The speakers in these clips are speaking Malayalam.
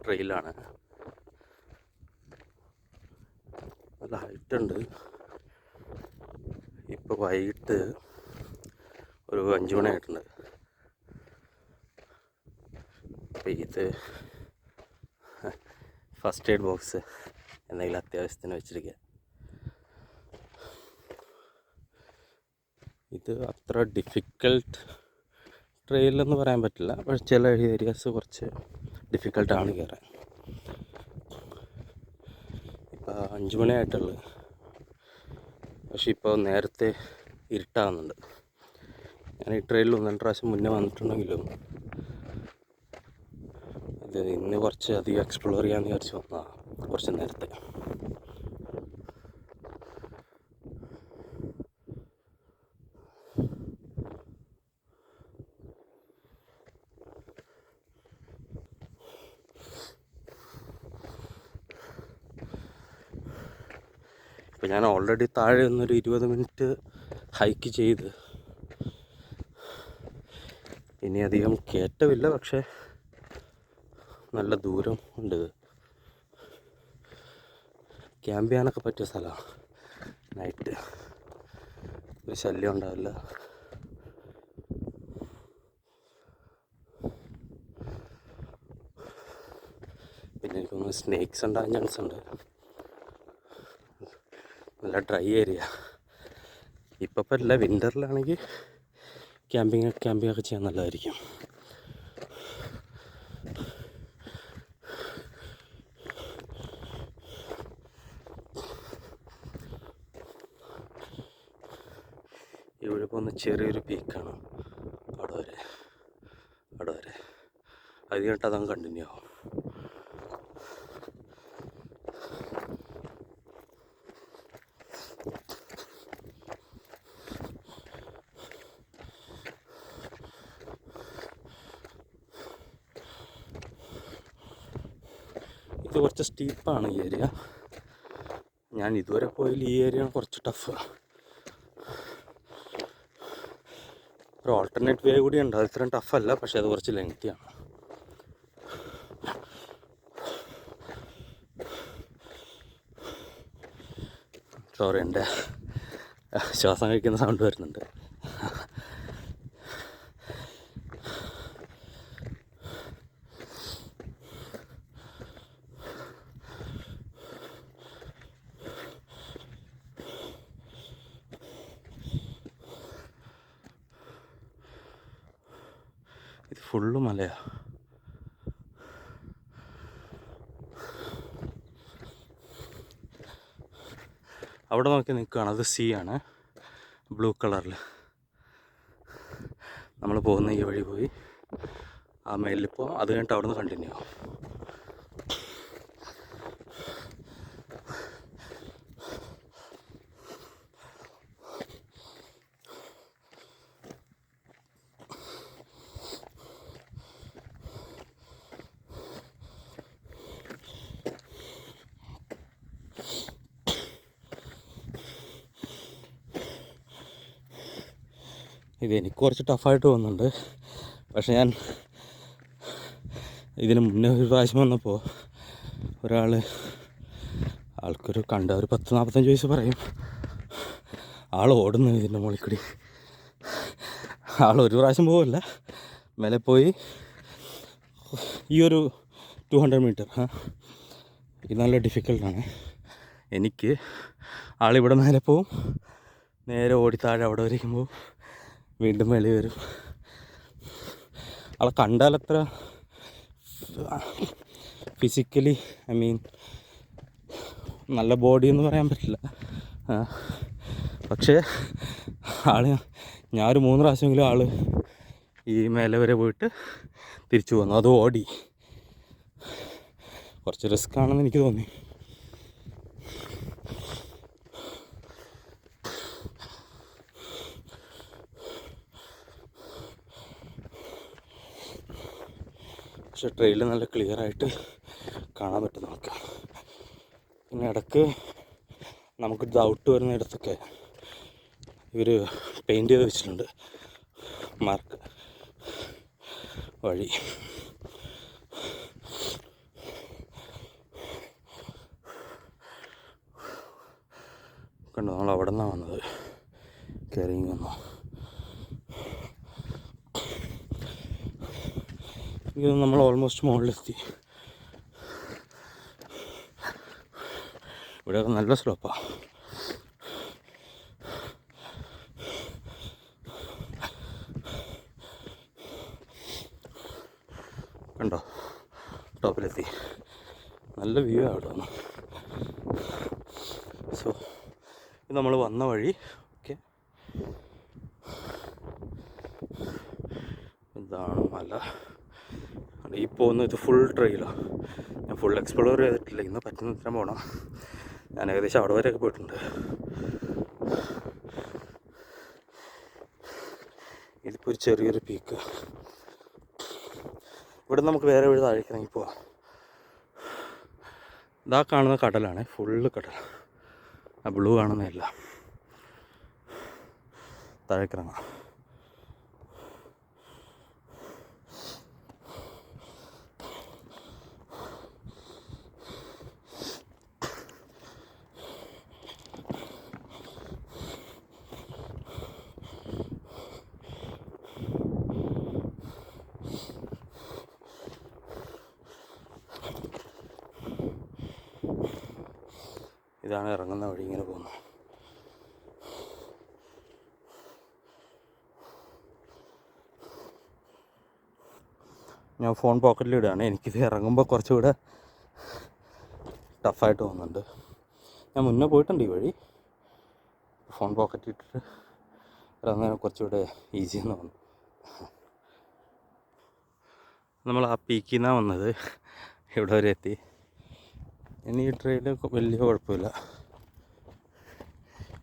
ട്രെയിലാണ്. നല്ല ഹൈറ്റുണ്ട്. ഇപ്പോൾ വൈകിട്ട് ഒരു 5 മണിയായിട്ടുണ്ട്. അപ്പോൾ ഇത് ഫസ്റ്റ് എയ്ഡ് ബോക്സ് എന്തെങ്കിലും അത്യാവശ്യത്തിന് വെച്ചിരിക്കുക. ഇത് അത്ര ഡിഫിക്കൽട്ട് ട്രെയിലെന്ന് പറയാൻ പറ്റില്ല, പക്ഷേ ചില ഏരിയാസ് കുറച്ച് ഡിഫിക്കൽട്ടാണ് കയറാൻ. ഇപ്പോൾ 5 മണിയായിട്ടുള്ളൂ, പക്ഷെ ഇപ്പോൾ നേരത്തെ ഇരുട്ടാകുന്നുണ്ട്. ഞാൻ ഈ ട്രെയിനിൽ 1-2 പ്രാവശ്യം മുന്നേ വന്നിട്ടുണ്ടെങ്കിലും ഇത് ഇന്ന് കുറച്ച് അധികം എക്സ്പ്ലോർ ചെയ്യാമെന്ന് വിചാരിച്ച് വന്നതാണ് കുറച്ച് നേരത്തെ. ഇപ്പോൾ ഞാൻ ഓൾറെഡി താഴെ നിന്നൊരു 20 മിനിറ്റ് ഹൈക്ക് ചെയ്ത്. ഇനി അധികം കയറ്റമില്ല, പക്ഷേ നല്ല ദൂരം ഉണ്ട്. ക്യാമ്പ് ചെയ്യാനൊക്കെ പറ്റിയ സ്ഥലമാണ്. നൈറ്റ് ഒരു ശല്യം ഉണ്ടാവില്ല. പിന്നെ എനിക്കൊന്ന് സ്നേക്സ് ഉണ്ടാകാൻ ചാൻസ് ഉണ്ട്. നല്ല ഡ്രൈ ഏരിയ. ഇപ്പം അല്ല, വിൻ്ററിലാണെങ്കിൽ ക്യാമ്പിങ് ഒക്കെ ചെയ്യാൻ നല്ലതായിരിക്കും. ഇവിടെ പോകുന്ന ചെറിയൊരു പീക്കാണ് അവിടെ വരെ. അത് കേട്ട് അതങ്ങ് കണ്ടിന്യൂ ആവും. ഇത് കുറച്ച് സ്റ്റീപ്പാണ് ഈ ഏരിയ. ഞാൻ ഇതുവരെ പോയാൽ ഈ ഏരിയ കുറച്ച് ടഫ്. ഒരു ഓൾട്ടർനേറ്റ് വേ കൂടി ഉണ്ട്, അത് ഇത്രയും ടഫല്ല, പക്ഷെ അത് കുറച്ച് ലെങ്തിയാണ്. സോറി, എൻ്റെ ശ്വാസം കഴിക്കുന്ന സൗണ്ട് വരുന്നുണ്ട്. ഇത് ഫുള്ള് മലയാണ്. അവിടെ നോക്കി നിൽക്കുകയാണ്, അത് സീ ആണ്, ബ്ലൂ കളറിൽ. നമ്മൾ പോകുന്ന ഈ വഴി പോയി ആ മേലിപ്പോൾ അത് കഴിഞ്ഞിട്ട് അവിടെ നിന്ന് കണ്ടിന്യൂ ആവും. ഇത് എനിക്ക് കുറച്ച് ടഫായിട്ട് തോന്നുന്നുണ്ട്, പക്ഷെ ഞാൻ ഇതിന് മുന്നേ ഒരു പ്രാവശ്യം വന്നപ്പോൾ ആൾക്കൊരു കണ്ട ഒരു 10-45 വയസ്സ് പറയും, ആൾ ഓടുന്നു ഇതിൻ്റെ മുകളിൽ കൂടി. ആൾ ഒരു പ്രാവശ്യം പോവില്ല, മേലെ പോയി ഈ ഒരു 200 മീറ്റർ. ഇത് നല്ല ഡിഫിക്കൽട്ടാണ്. എനിക്ക് ആളിവിടെ മേലെ പോവും, നേരെ ഓടി താഴെ അവിടെ വരയ്ക്കും പോവും, വീണ്ടും മേലെ വരും. ആളെ കണ്ടാൽ അത്ര ഫിസിക്കലി നല്ല ബോഡി എന്ന് പറയാൻ പറ്റില്ല, പക്ഷേ ഞാനൊരു 3 പ്രാവശ്യമെങ്കിലും ഈ മേലെ വരെ പോയിട്ട് തിരിച്ചു പോന്നു. അത് ഓടി. കുറച്ച് റിസ്ക് ആണെന്ന് എനിക്ക് തോന്നി. പക്ഷെ ട്രെയില് നല്ല ക്ലിയറായിട്ട് കാണാൻ പറ്റും നമുക്ക്. പിന്നെ ഇടയ്ക്ക് നമുക്ക് ഡൗട്ട് വരുന്ന ഇടത്തൊക്കെ ഇവർ പെയിൻറ്റ് ചെയ്ത് വെച്ചിട്ടുണ്ട് മാർക്ക് വഴി. കണ്ടോ, നമ്മൾ അവിടെ നിന്നാണ് വന്നത്, കയറിങ് വന്നു. ഇത് നമ്മൾ ഓൾമോസ്റ്റ് മുകളിലെത്തി. ഇവിടെയൊക്കെ നല്ല സ്ലോപ്പാണ്. കണ്ടോ, ടോപ്പിലെത്തി. നല്ല വ്യൂ ആണ് അവിടെ നിന്ന്. സോ ഇത് നമ്മൾ വന്ന വഴി. ഓക്കെ, ഇതാണ് മല. ഈ പോകുന്നത് ഇത് ഫുൾ ട്രെയിലാണ്. ഞാൻ ഫുൾ എക്സ്പ്ലോർ ചെയ്തിട്ടില്ല. ഇന്ന് പറ്റുന്ന ഇത്രയും പോകണം. ഞാൻ ഏകദേശം അവിടെ വരെയൊക്കെ പോയിട്ടുണ്ട്. ഇതിപ്പോൾ ഒരു ചെറിയൊരു പീക്ക്. ഇവിടെ നമുക്ക് വേറെ വഴി താഴേക്ക് ഇറങ്ങി പോവാം. ഇതാ കാണുന്ന കടലാണ്, ഫുള്ള് കടൽ. ആ ബ്ലൂ കാണുന്നതല്ല. താഴേക്ക് ഇറങ്ങാം. ഇതാണ് ഇറങ്ങുന്ന വഴി. ഇങ്ങനെ പോകുന്നു. ഞാൻ ഫോൺ പോക്കറ്റിലിടുകയാണ്. എനിക്കിത് ഇറങ്ങുമ്പോൾ കുറച്ചുകൂടെ ടഫായിട്ട് തോന്നുന്നുണ്ട്. ഞാൻ മുന്നേ പോയിട്ടുണ്ട് ഈ വഴി. ഫോൺ പോക്കറ്റിൽ ഇട്ടിട്ട് ഇറങ്ങാൻ കുറച്ചുകൂടെ ഈസി എന്ന് തോന്നുന്നു. നമ്മൾ ആ പീക്കിൽ നിന്നാണ് വന്നത്, ഇവിടെ വരെ എത്തി. ഇനി ഈ ട്രെയിൻ വലിയ കുഴപ്പമില്ല.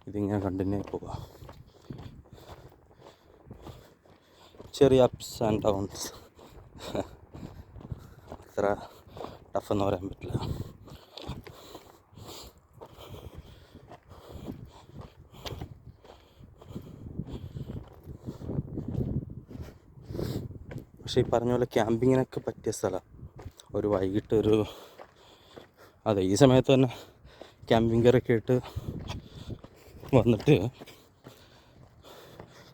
ഇതിങ്ങനെ കണ്ടിന്യൂ പോകാം. ചെറിയ അപ്സ് ആൻഡ് ഡൗൺസ്. അത്ര ടഫെന്ന് പറയാൻ പറ്റില്ല. പക്ഷേ ഈ പറഞ്ഞ പോലെ ക്യാമ്പിങ്ങിനൊക്കെ പറ്റിയ സ്ഥലമാണ്. ഒരു വൈകിട്ട് അതെ ഈ സമയത്ത് തന്നെ ക്യാമ്പിംഗ് ഗിയറൊക്കെ ഇട്ട് വന്നിട്ട്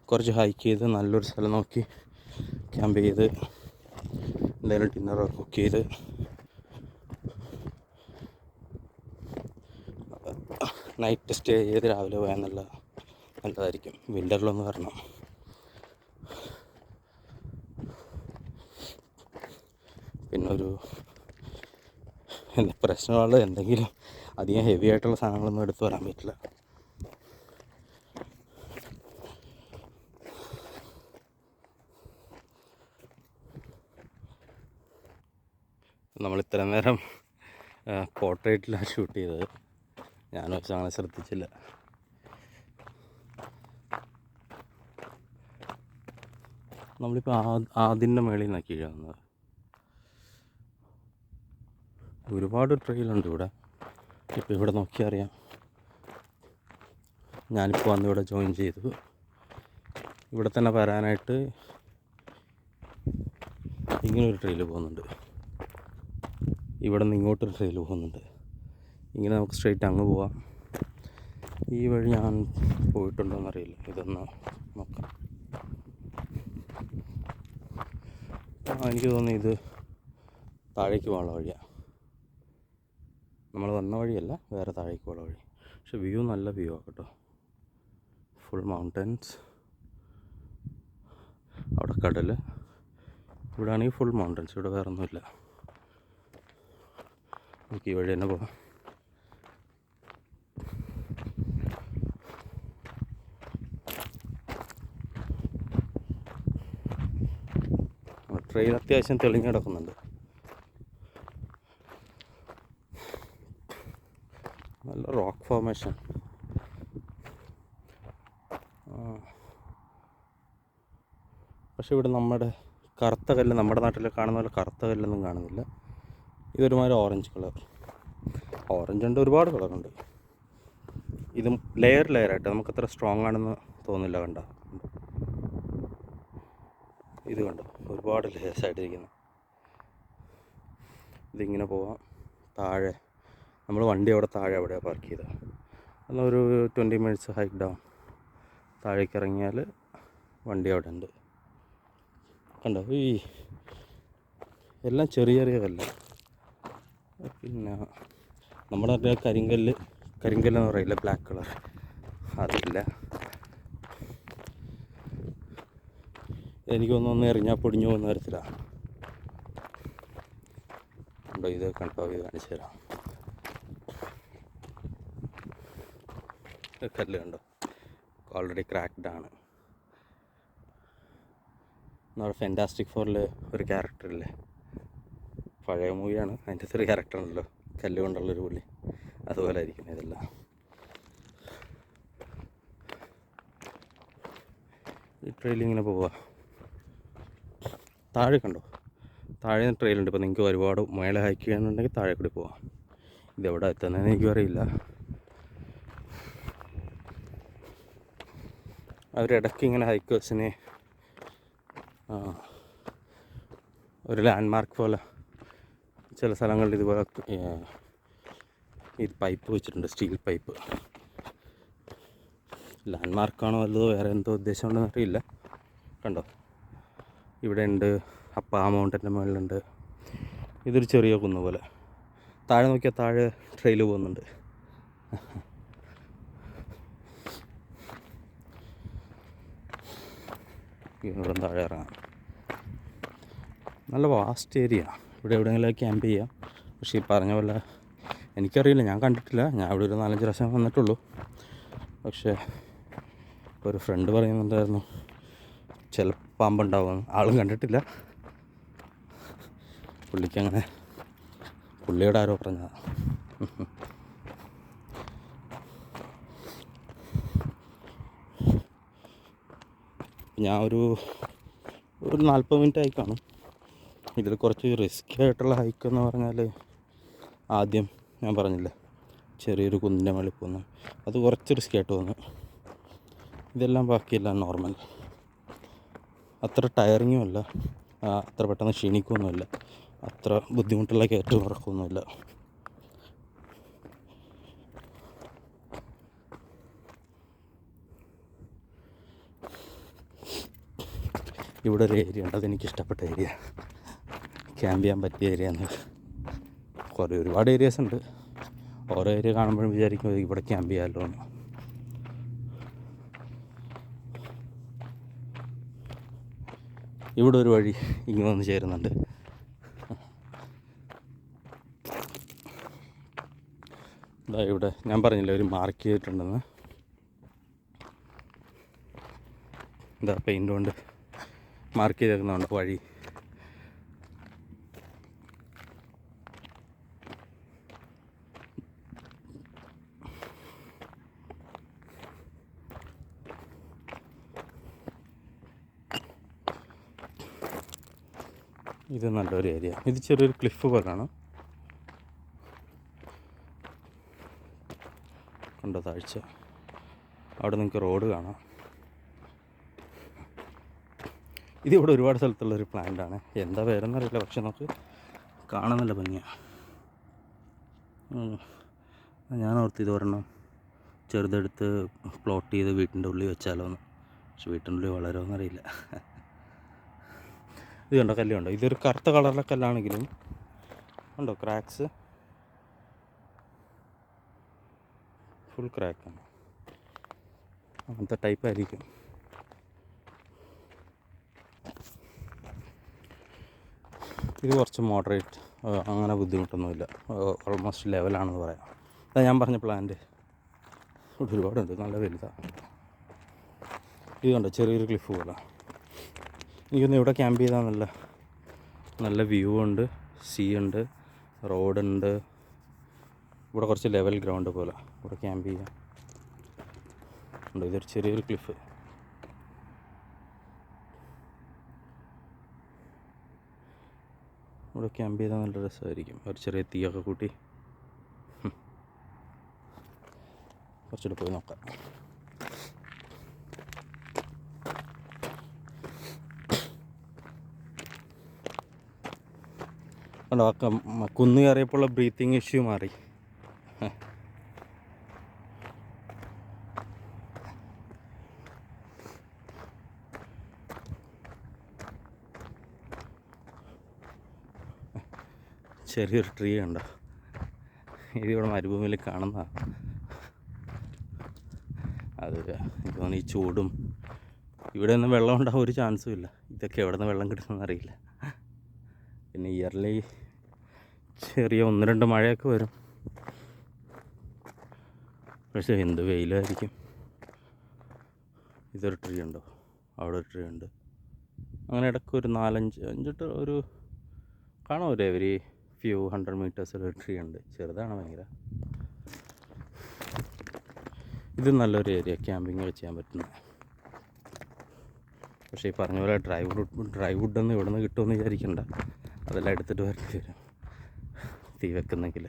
കുറച്ച് ഹൈക്ക് ചെയ്ത് നല്ലൊരു സ്ഥലം നോക്കി ക്യാമ്പ് ചെയ്ത് എന്തെങ്കിലും ഡിന്നറൊക്കെ കുക്ക് ചെയ്ത് നൈറ്റ് സ്റ്റേ ചെയ്ത് രാവിലെ പോയാൽ നല്ലതായിരിക്കും. വിൻ്ററിലൊന്ന് വരണം. പിന്നെ പ്രശ്നമുള്ള എന്തെങ്കിലും അധികം ഹെവി ആയിട്ടുള്ള സാധനങ്ങളൊന്നും എടുത്ത് വരാൻ പറ്റില്ല. നമ്മൾ ഇത്ര നേരം പോർട്രേറ്റിലാണ് ഷൂട്ട് ചെയ്തത്. ഞാൻ വെച്ച് അങ്ങനെ ശ്രദ്ധിച്ചില്ല. നമ്മളിപ്പോൾ അതിൻ്റെ മേളിൽ നിന്നാണ് കീഴാകുന്നത്. ഒരുപാട് ട്രെയിലുണ്ട് ഇവിടെ. ഇപ്പോൾ ഇവിടെ നോക്കിയാൽ അറിയാം. ഞാനിപ്പോൾ വന്ന് ഇവിടെ ജോയിൻ ചെയ്തു. ഇവിടെ തന്നെ വരാനായിട്ട് ഇങ്ങനൊരു ട്രെയിൽ പോകുന്നുണ്ട്. ഇവിടെ നിന്ന് ഇങ്ങോട്ടൊരു ട്രെയിൽ പോകുന്നുണ്ട്. ഇങ്ങനെ നമുക്ക് സ്ട്രെയിറ്റ് അങ്ങ് പോവാം. ഈ വഴി ഞാൻ പോയിട്ടുണ്ടോയെന്നറിയില്ല. ഇതൊന്ന് നോക്കാം. എനിക്ക് തോന്നുന്നു ഇത് താഴേക്ക് പോകാനുള്ള വഴിയാണ്. നമ്മൾ വന്ന വഴിയല്ല, വേറെ താഴേക്ക് പോകാനുള്ള വഴി. പക്ഷെ വ്യൂ നല്ല വ്യൂ ആണ് കേട്ടോ. ഫുൾ മൗണ്ടൻസ്, അവിടെ കടൽ. ഇവിടെ ആണെങ്കിൽ ഫുൾ മൗണ്ടൻസ്. ഇവിടെ വേറെ ഒന്നുമില്ല. നമുക്ക് ഈ വഴി തന്നെ പോകാം. ട്രെയിൻ അത്യാവശ്യം തെളിഞ്ഞ് കിടക്കുന്നുണ്ട്. നല്ല റോക്ക് ഫോർമേഷൻ. പക്ഷെ ഇവിടെ നമ്മുടെ കറുത്ത കല്ല്, നമ്മുടെ നാട്ടിൽ കാണുന്ന പോലെ കറുത്ത കല്ലൊന്നും കാണുന്നില്ല. ഇതൊരുമാതിരി ഓറഞ്ച് കളർ. ഓറഞ്ച് ഉണ്ട്, ഒരുപാട് കളറുണ്ട്. ഇതും ലെയറായിട്ട് നമുക്കത്ര സ്ട്രോങ് ആണെന്ന് തോന്നില്ല. കണ്ട ഇത് കണ്ടോ, ഒരുപാട് ലെയേഴ്സായിട്ടിരിക്കുന്നു. ഇതിങ്ങനെ പോവാം. താഴെ നമ്മൾ വണ്ടി അവിടെ താഴെ അവിടെയാണ് പാർക്ക് ചെയ്തത്. എന്നൊരു 20 മിനിറ്റ്സ് ഹൈക്ക് ഡൗൺ. താഴേക്ക് ഇറങ്ങിയാൽ വണ്ടി അവിടെ ഉണ്ട്. കണ്ടോ, ഈ എല്ലാം ചെറിയ ചെറിയ കല്ല്. പിന്നെ നമ്മുടെ നാട്ടിൽ കരിങ്കല്ലെന്ന് പറയില്ല, ബ്ലാക്ക് കളർ, അതില്ല. എനിക്കൊന്നൊന്ന് എറിഞ്ഞാൽ പൊടിഞ്ഞു പോകുന്ന തരത്തിലാണ്. കണ്ടോ, ഇത് കണ്ടോ, ഇത് കാണിച്ചു തരാം. കല്ല് കണ്ടോ, ഓൾറെഡി ക്രാക്ക്ഡ് ആണ്. നമ്മുടെ ഫാൻറ്റാസ്റ്റിക് ഫോറിൽ ഒരു ക്യാരക്ടറില്ലേ, പഴയ മൂവിയാണ്, അതിൻ്റെ ഒരു ക്യാരക്ടറുണ്ടല്ലോ കല്ല് കൊണ്ടുള്ളൊരു പുള്ളി, അതുപോലെ ആയിരിക്കും ഇതെല്ലാം. ഈ ട്രെയിലിങ്ങനെ പോവുക. താഴെ കണ്ടോ, താഴെ ട്രെയിലുണ്ട്. ഇപ്പോൾ നിങ്ങൾക്ക് ഒരുപാട് മേലെ ഹൈക്ക് ചെയ്യാനുണ്ടെങ്കിൽ താഴെ കൂടി പോവാം. ഇതെവിടെ എത്തുന്നതെന്ന് എനിക്കും അറിയില്ല. അവരിടയ്ക്ക് ഇങ്ങനെ ഹൈക്കേഴ്സിന് ഒരു ലാൻഡ്മാർക്ക് പോലെ ചില സ്ഥലങ്ങളിൽ ഇതുപോലെ ഇത് പൈപ്പ് വെച്ചിട്ടുണ്ട്, സ്റ്റീൽ പൈപ്പ്. ലാൻഡ്മാർക്കാണോ അല്ലതോ വേറെ എന്തോ ഉദ്ദേശം ഉണ്ടെന്ന് അറിയില്ല. കണ്ടോ, ഇവിടെ ഉണ്ട്, അപ്പം ആ മൗണ്ടൻ്റെ മുകളിലുണ്ട്. ഇതൊരു ചെറിയ കുന്ന് പോലെ. താഴെ നോക്കിയാൽ താഴെ ട്രെയിൽ പോകുന്നുണ്ട്. ഇവിടെ താഴെ ഇറങ്ങാം. നല്ല വാസ്റ്റ് ഏരിയ. ഇവിടെ എവിടെയെങ്കിലും ക്യാമ്പ് ചെയ്യാം. പക്ഷേ ഈ പറഞ്ഞ പോലെ എനിക്കറിയില്ല, ഞാൻ കണ്ടിട്ടില്ല. ഞാൻ ഇവിടെ ഒരു 4-5 പ്രാവശ്യം വന്നിട്ടുള്ളൂ. പക്ഷേ ഒരു ഫ്രണ്ട് പറയുന്നുണ്ടായിരുന്നു ചില പാമ്പുണ്ടാവും. ആളും കണ്ടിട്ടില്ല, പുള്ളിക്കങ്ങനെ പുള്ളിയോട് ആരോ പറഞ്ഞതാണ്. ഞാൻ ഒരു 40 മിനിറ്റ് ഹൈക്ക് കാണും. ഇതിൽ കുറച്ച് റിസ്കി ആയിട്ടുള്ള ഹൈക്ക് എന്ന് പറഞ്ഞാൽ, ആദ്യം ഞാൻ പറഞ്ഞില്ലേ ചെറിയൊരു കുന്നിൻ്റെ മേളിൽ പോകുന്നു, അത് കുറച്ച് റിസ്കി ആയിട്ട് തോന്നും. ഇതെല്ലാം ബാക്കിയെല്ലാം നോർമൽ. അത്ര ടയറിങ്ങും അല്ല, അത്ര പെട്ടെന്ന് ക്ഷീണിക്കുകയൊന്നുമില്ല, അത്ര ബുദ്ധിമുട്ടുള്ള കയറ്റവും ഇറക്കമൊന്നുമില്ല. ഇവിടെ ഒരു ഏരിയ ഉണ്ട്, അതെനിക്ക് ഇഷ്ടപ്പെട്ട ഏരിയ, ക്യാമ്പ് ചെയ്യാൻ പറ്റിയ ഏരിയ എന്ന്. ഒരുപാട് ഏരിയാസ് ഉണ്ട്. ഓരോ ഏരിയ കാണുമ്പോഴും വിചാരിക്കും ഇവിടെ ക്യാമ്പ് ചെയ്യാമല്ലോ എന്ന്. ഇവിടെ ഒരു വഴി ഇങ്ങനെ വന്ന് ചേരുന്നുണ്ട്. ഇവിടെ ഞാൻ പറഞ്ഞില്ലേ ഒരു മാർക്ക് ചെയ്തിട്ടുണ്ടെന്ന്. എന്താ പെയിൻ്റ് കൊണ്ട് മാർക്ക് ചെയ്തേക്കുന്നുണ്ട് വഴി. ഇത് നല്ലൊരു ഏരിയ. ഇത് ചെറിയൊരു ക്ലിഫ് പോലാണ്. കണ്ടോ താഴ്ച, അവിടെ നിങ്ങൾക്ക് റോഡ് കാണാം. ഇതിവിടെ ഒരുപാട് സ്ഥലത്തുള്ളൊരു പ്ലാന്റാണ്, എന്താ പേരെന്നറിയില്ല, പക്ഷെ നമുക്ക് കാണുന്നില്ല ഭംഗിയാണ്. ഞാൻ ഓർത്ത് ഇതൊരെണ്ണം ചെറുതെടുത്ത് പ്ലോട്ട് ചെയ്ത് വീട്ടിൻ്റെ ഉള്ളിൽ വെച്ചാലോ എന്ന്. പക്ഷെ വീട്ടിൻ്റെ ഉള്ളിൽ വളരുമെന്നറിയില്ല. ഇത് കണ്ടോ, കല്ല് കണ്ടോ, ഇതൊരു കറുത്ത കളറിലെ കല്ലാണെങ്കിലും കണ്ടോ ക്രാക്സ്, ഫുൾ ക്രാക്കാണ്. അങ്ങനത്തെ ടൈപ്പ് ആയിരിക്കും. ഇത് കുറച്ച് മോഡറേറ്റ്, അങ്ങനെ ബുദ്ധിമുട്ടൊന്നുമില്ല, ഓൾമോസ്റ്റ് ലെവലാണെന്ന് പറയാം. അതാ ഞാൻ പറഞ്ഞ പ്ലാന്റ് ഇവിടെ ഒരുപാടുണ്ട്, നല്ല വലുതാണ്. ഇത് കണ്ടോ ചെറിയൊരു ക്ലിഫ് പോലെ. എനിക്കൊന്ന് ഇവിടെ ക്യാമ്പ് ചെയ്താൽ നല്ല വ്യൂ ഉണ്ട്, സീ ഉണ്ട്, റോഡുണ്ട്. ഇവിടെ കുറച്ച് ലെവൽ ഗ്രൗണ്ട് പോലെ ഇവിടെ ക്യാമ്പ് ചെയ്യാം. ഉണ്ട്, ഇതൊരു ചെറിയൊരു ക്ലിഫ്. ഇവിടെ ക്യാമ്പ് ചെയ്താൽ നല്ല രസമായിരിക്കും. ഒരു ചെറിയ തീയൊക്കെ കൂട്ടി കുറച്ചുകൂടെ പോയി നോക്കാം. കണ്ടോ, കുന്ന് കയറിയപ്പോഴുള്ള ബ്രീത്തിങ് ഇഷ്യൂ മാറി. ചെറിയൊരു ട്രീ ഉണ്ടോ, ഇതിവിടെ മരുഭൂമിയിൽ കാണുന്നതാണ്. അത് എനിക്ക് ഈ ചൂടും ഇവിടെ ഒന്നും വെള്ളം ഉണ്ടാകാൻ ഒരു ചാൻസും ഇല്ല. ഇതൊക്കെ എവിടെ നിന്ന് വെള്ളം കിട്ടുന്നതെന്ന് അറിയില്ല. പിന്നെ ഇയർലി ചെറിയ 1-2 മഴയൊക്കെ വരും. പക്ഷേ എന്ത് വെയിലായിരിക്കും. ഇതൊരു ട്രീ ഉണ്ടോ, അവിടെ ഒരു ട്രീ ഉണ്ട്. അങ്ങനെ ഇടയ്ക്ക് ഒരു 4-5 ഒരു കാണാം, ഒരു എവരി ഫ്യൂ 100 മീറ്റേഴ്സിൽ ഒരു ട്രീ ഉണ്ട്. ചെറുതാണ് ഭയങ്കര. ഇത് നല്ലൊരു ഏരിയ, ക്യാമ്പിങ് ചെയ്യാൻ പറ്റുന്ന. പക്ഷേ ഈ പറഞ്ഞ പോലെ ഡ്രൈ വുഡൊന്നും ഇവിടെ നിന്ന് കിട്ടുമെന്ന് വിചാരിക്കണ്ട. അതെല്ലാം എടുത്തിട്ട് വരേണ്ടി വരും തീ വെക്കുന്നെങ്കിൽ.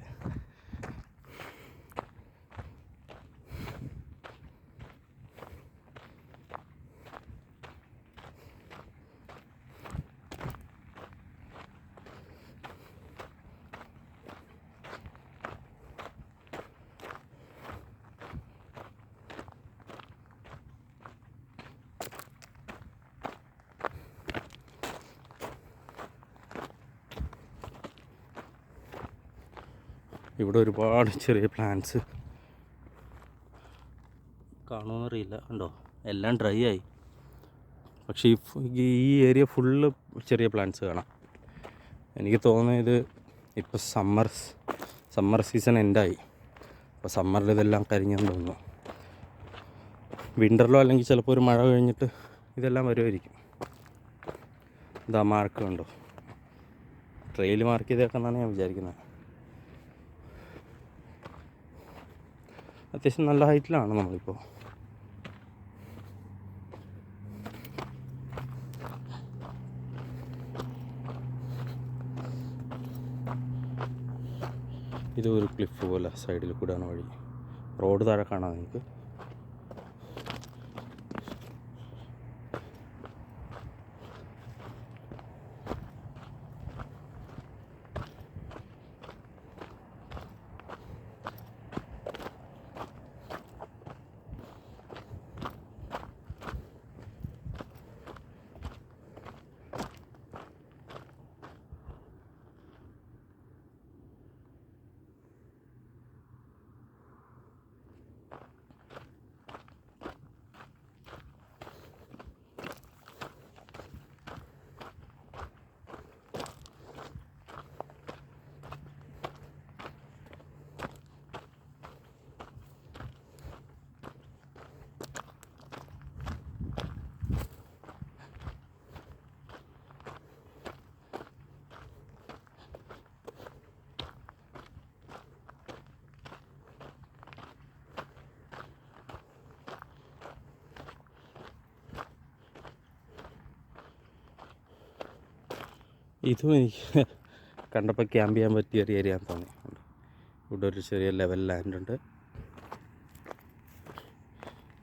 ഇവിടെ ഒരുപാട് ചെറിയ പ്ലാന്റ്സ് കാണുമെന്നറിയില്ല. ഉണ്ടോ, എല്ലാം ഡ്രൈ ആയി. പക്ഷേ ഈ ഏരിയ ഫുള്ള് ചെറിയ പ്ലാന്റ്സ് കാണാം. എനിക്ക് തോന്നുന്നത് ഇപ്പോൾ സമ്മർ സീസൺ എൻഡായി. അപ്പോൾ സമ്മറിൽ ഇതെല്ലാം കരിഞ്ഞെന്ന് തോന്നുന്നു. വിൻ്ററിലോ അല്ലെങ്കിൽ ചിലപ്പോൾ ഒരു മഴ കഴിഞ്ഞിട്ട് ഇതെല്ലാം വരുമായിരിക്കും. ഇതാ മാർക്ക് കണ്ടോ, ട്രെയിൽ മാർക്ക് ചെയ്തേക്കെന്നാണ് ഞാൻ വിചാരിക്കുന്നത്. അത്യാവശ്യം നല്ല ഹൈറ്റിലാണ് നമ്മളിപ്പോൾ. ഇത് ഒരു ക്ലിഫ് പോലെ സൈഡിൽ കൂടെയാണ് വഴി. റോഡ് താഴെ കാണാം നിങ്ങൾക്ക്. ഇതും എനിക്ക് കണ്ടപ്പോൾ ക്യാമ്പ് ചെയ്യാൻ പറ്റിയ ഒരു ഏരിയ തോന്നി. ഇവിടെ ഒരു ചെറിയ ലെവൽ ലാൻഡ് ഉണ്ട്.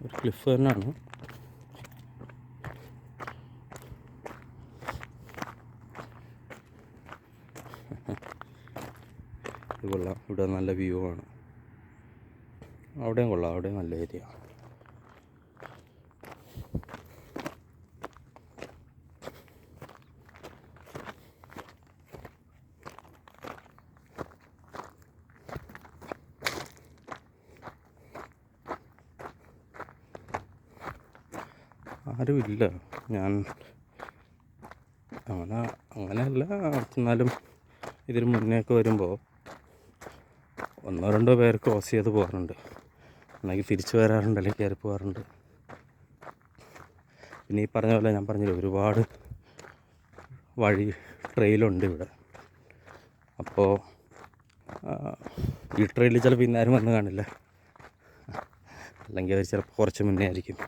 ഒരു ക്ലിഫ് തന്നെയാണ്. ഇത് കൊള്ളാം, ഇവിടെ നല്ല വ്യൂ ആണ്. അവിടെയും കൊള്ളാം, അവിടെയും നല്ല ഏരിയ. ആരുമില്ല. ഞാൻ അങ്ങനെയല്ല, എന്നാലും ഇതിന് മുന്നേയൊക്കെ വരുമ്പോൾ 1-2 പേർ ക്രോസ് ചെയ്ത് പോകാറുണ്ട്. അല്ലെങ്കിൽ തിരിച്ചു വരാറുണ്ട്, അല്ലെങ്കിൽ കയറി പോകാറുണ്ട്. പിന്നെ ഈ പറഞ്ഞ പോലെ ഞാൻ പറഞ്ഞില്ല, ഒരുപാട് ട്രെയിലുണ്ട് ഇവിടെ. അപ്പോൾ ഈ ട്രെയിലിൽ ചിലപ്പോൾ ഇന്നാരും വന്ന് കാണില്ല, അല്ലെങ്കിൽ അവർ ചിലപ്പോൾ കുറച്ച് മുന്നേ ആയിരിക്കും.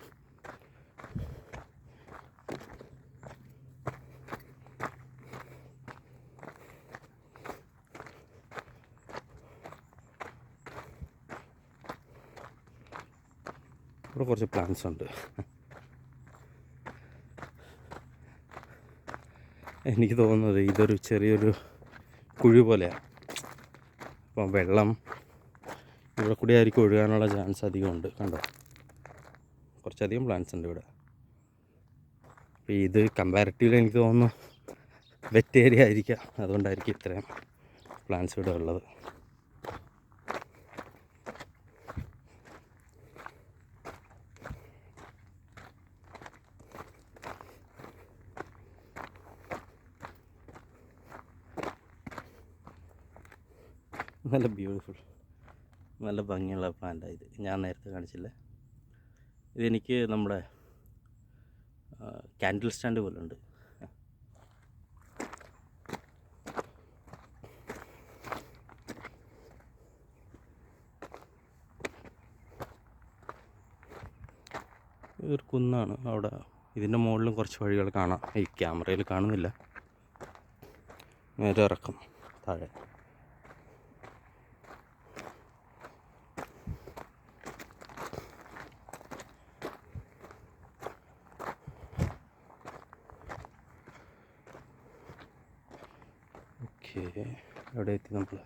ഇവിടെ കുറച്ച് പ്ലാന്റ്സ് ഉണ്ട്. എനിക്ക് തോന്നുന്നത് ഇതൊരു ചെറിയൊരു കുഴി പോലെയാണ്. അപ്പം വെള്ളം ഇവിടെ കൂടി ആയിരിക്കും ഒഴുകാനുള്ള ചാൻസ് അധികമുണ്ട്. കണ്ടോ, കുറച്ചധികം പ്ലാന്റ്സ് ഉണ്ട് ഇവിടെ. അപ്പോൾ ഇത് കമ്പാരിറ്റീവ്ലി എനിക്ക് തോന്നുന്നു വെറ്റ് ഏരിയ ആയിരിക്കാം, അതുകൊണ്ടായിരിക്കും ഇത്രയും പ്ലാന്റ്സ് ഇവിടെ ഉള്ളത്. നല്ല ബ്യൂട്ടിഫുൾ, നല്ല ഭംഗിയുള്ള പ്ലാന്റാണ് ഇത്. ഞാൻ നേരത്തെ കാണിച്ചില്ല. ഇതെനിക്ക് നമ്മുടെ ക്യാൻഡിൽ സ്റ്റാൻഡ് പോലെ ഉണ്ട്. ഇതൊരു കുന്നാണ്. അവിടെ ഇതിൻ്റെ മുകളിലും കുറച്ച് വഴികൾ കാണാം. ഈ ക്യാമറയിൽ കാണുന്നില്ല. നേരെ ഇറക്കം താഴെ. ഓക്കെ, എവിടെ എത്തി നമ്മൾ?